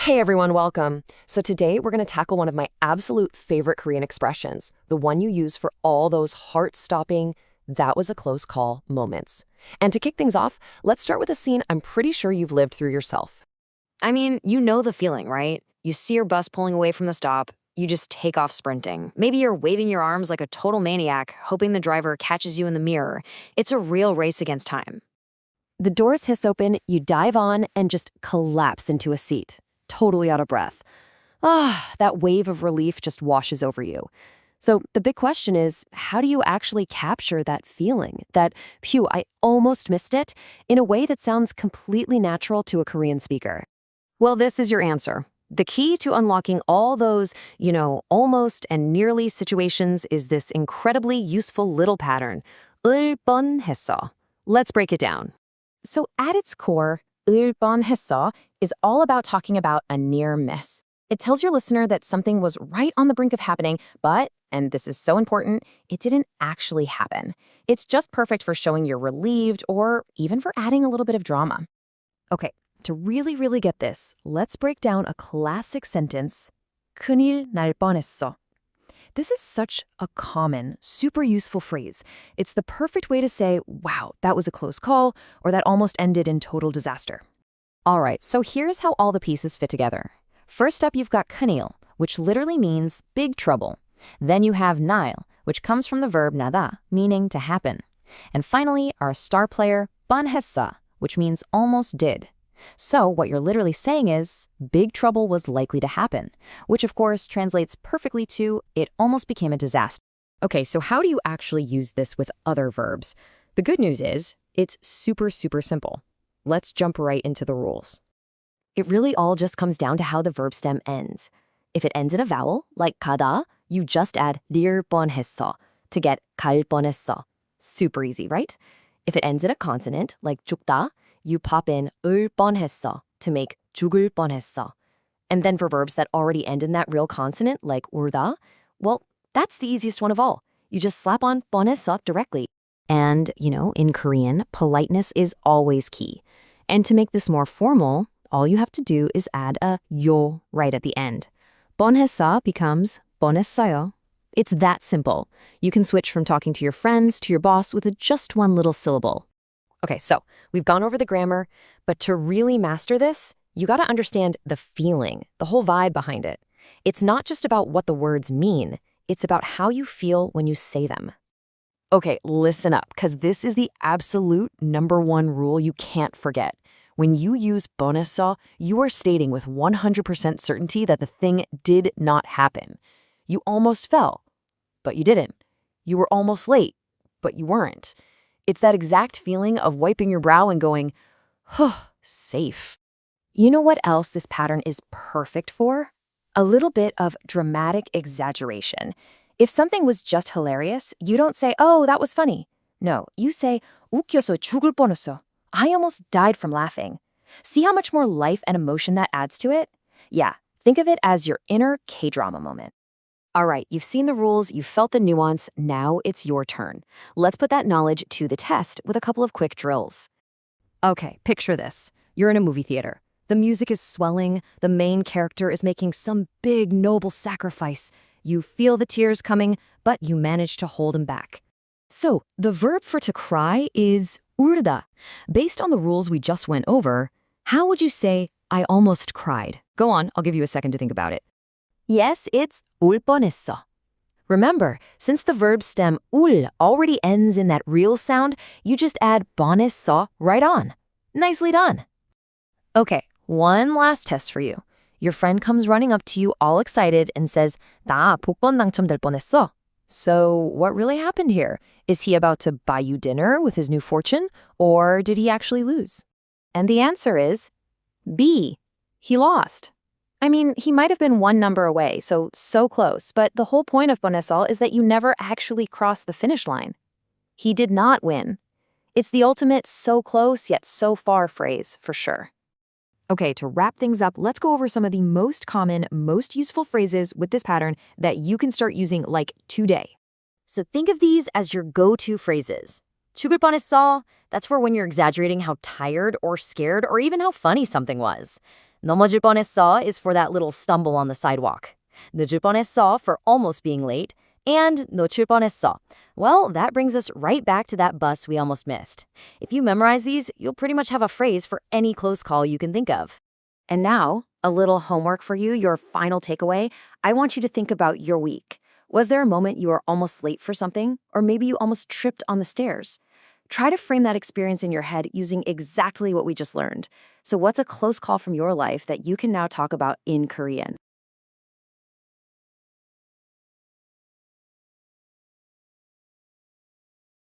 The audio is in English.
Hey everyone, welcome. So today we're going to tackle one of my absolute favorite Korean expressions, the one you use for all those heart-stopping, that was a close call moments. And to kick things off, let's start with a scene I'm pretty sure you've lived through yourself. I mean, you know the feeling, right? You see your bus pulling away from the stop, you just take off sprinting. Maybe you're waving your arms like a total maniac, hoping the driver catches you in the mirror. It's a real race against time. The doors hiss open, you dive on, and just collapse into a seat, totally out of breath. That wave of relief just washes over you. So the big question is, how do you actually capture that feeling, that, phew, I almost missed it, in a way that sounds completely natural to a Korean speaker? Well, this is your answer. The key to unlocking all those, almost and nearly situations is this incredibly useful little pattern, 을 뻔했어. Let's break it down. So at its core, 을 뻔했어 is all about talking about a near miss. It tells your listener that something was right on the brink of happening, but, and this is so important, it didn't actually happen. It's just perfect for showing you're relieved or even for adding a little bit of drama. Okay, to really get this, let's break down a classic sentence, 큰일 날 뻔했어. This is such a common, super useful phrase. It's the perfect way to say, wow, that was a close call, or that almost ended in total disaster. All right, so here's how all the pieces fit together. First up, you've got 큰일, which literally means big trouble. Then you have 날, which comes from the verb 나다, meaning to happen. And finally, our star player, 뻔했어, which means almost did. So what you're literally saying is, big trouble was likely to happen, which of course translates perfectly to, it almost became a disaster. Okay, so how do you actually use this with other verbs? The good news is, it's super simple. Let's jump right into the rules. It really all just comes down to how the verb stem ends. If it ends in a vowel, like 가다, you just add 릴 뻔했어 to get 갈 뻔했어. Super easy, right? If it ends in a consonant, like 죽다, you pop in 을 뻔했어 to make 죽을 뻔했어. And then for verbs that already end in that real consonant, like 울다, well, that's the easiest one of all. You just slap on 뻔했어 directly. And, in Korean, politeness is always key. And to make this more formal, all you have to do is add a 요 right at the end. 뻔했어 becomes 뻔했어요. It's that simple. You can switch from talking to your friends to your boss with just one little syllable. Okay, so we've gone over the grammar, but to really master this, you gotta understand the feeling, the whole vibe behind it. It's not just about what the words mean, it's about how you feel when you say them. Okay, listen up, because this is the absolute #1 rule you can't forget. When you use 뻔했어, you are stating with 100% certainty that the thing did not happen. You almost fell, but you didn't. You were almost late, but you weren't. It's that exact feeling of wiping your brow and going, safe. You know what else this pattern is perfect for? A little bit of dramatic exaggeration. If something was just hilarious, you don't say, oh, that was funny. No, you say, 웃겨서 죽을 뻔했어. I almost died from laughing. See how much more life and emotion that adds to it? Yeah, think of it as your inner K-drama moment. All right, you've seen the rules, you've felt the nuance, now it's your turn. Let's put that knowledge to the test with a couple of quick drills. Okay, picture this. You're in a movie theater. The music is swelling, the main character is making some big, noble sacrifice. You feel the tears coming, but you manage to hold them back. So, the verb for to cry is 울다. Based on the rules we just went over, how would you say, I almost cried? Go on, I'll give you a second to think about it. Yes, it's 울 뻔했어. Remember, since the verb stem 울 already ends in that real sound, you just add 뻔했어 right on. Nicely done. Okay, one last test for you. Your friend comes running up to you all excited and says, 나 복권 당첨될 뻔했어. So what really happened here? Is he about to buy you dinner with his new fortune, or did he actually lose? And the answer is B. He lost. I mean, he might have been one number away, so close, but the whole point of 뻔했어 is that you never actually cross the finish line. He did not win. It's the ultimate so close yet so far phrase, for sure. Okay, to wrap things up, let's go over some of the most common, most useful phrases with this pattern that you can start using like today. So think of these as your go-to phrases. 죽을 뻔했어, that's for when you're exaggerating how tired or scared or even how funny something was. 넘어질 뻔했어 is for that little stumble on the sidewalk. 늦을 뻔했어 for almost being late. And 놓칠 뻔했어. Well, that brings us right back to that bus we almost missed. If you memorize these, you'll pretty much have a phrase for any close call you can think of. And now, a little homework for you, your final takeaway. I want you to think about your week. Was there a moment you were almost late for something? Or maybe you almost tripped on the stairs? Try to frame that experience in your head using exactly what we just learned. So what's a close call from your life that you can now talk about in Korean?